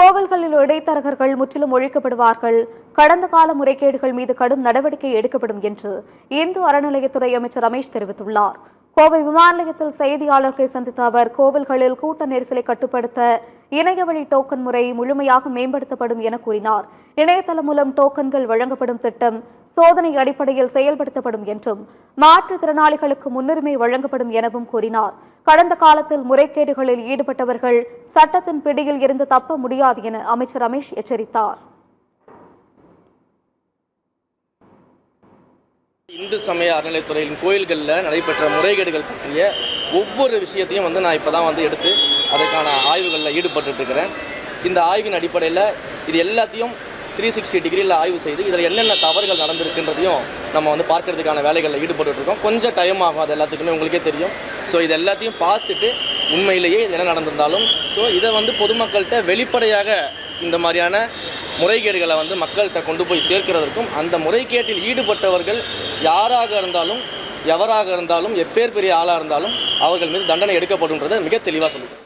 கோவில்களில் இடைத்தரகர்கள் முற்றிலும் ஒழிக்கப்படுவார்கள். கடந்த கால முறைகேடுகள் மீது கடும் நடவடிக்கை எடுக்கப்படும் என்று இந்து அறநிலையத்துறை அமைச்சர் ரமேஷ் தெரிவித்துள்ளார். கோவை விமான நிலையத்தில் செய்தியாளர்களை சந்தித்த அவர், கோவில்களில் கூட்ட நெரிசலை கட்டுப்படுத்த இணையவழி டோக்கன் முறை முழுமையாக மேம்படுத்தப்படும் என கூறினார். இணையதளம் மூலம் டோக்கன்கள் வழங்கப்படும் திட்டம் சோதனை அடிப்படையில் செயல்படுத்தப்படும் என்றும் மாற்றுத்திறனாளிகளுக்கு முன்னுரிமை வழங்கப்படும் எனவும் கூறினார். கடந்த காலத்தில் முறைகேடுகளில் ஈடுபட்டவர்கள் சட்டத்தின் பிடியில் இருந்து தப்ப முடியாது என அமைச்சர் ரமேஷ் எச்சரித்தார். இந்து சமய அறநிலையத்துறையின் கோயில்களில் நடைபெற்ற முறைகேடுகள் பற்றிய ஒவ்வொரு விஷயத்தையும் நான் இப்போ தான் எடுத்து அதற்கான ஆய்வுகளில் ஈடுபட்டுருக்கிறேன். இந்த ஆய்வின் அடிப்படையில் இது எல்லாத்தையும் 360 டிகிரியில் ஆய்வு செய்து இதில் என்னென்ன தவறுகள் நடந்திருக்குன்றதையும் நம்ம பார்க்கறதுக்கான வேலைகளில் ஈடுபட்டுருக்கோம். கொஞ்சம் டைம் ஆகும், அது எல்லாத்துக்குமே உங்களுக்கே தெரியும். ஸோ இது எல்லாத்தையும் பார்த்துட்டு உண்மையிலேயே இது என்ன நடந்திருந்தாலும் இதை பொதுமக்கள்கிட்ட வெளிப்படையாக இந்த மாதிரியான முறைகேடுகளை மக்கள்கிட்ட கொண்டு போய் சேர்க்கிறதற்கும் அந்த முறைகேட்டில் ஈடுபட்டவர்கள் யாராக இருந்தாலும் எவராக இருந்தாலும் எப்பேர் பெரிய ஆளாக இருந்தாலும் அவர்கள் மீது தண்டனை எடுக்கப்படும்ன்றதை மிக தெளிவாக சொல்லுது.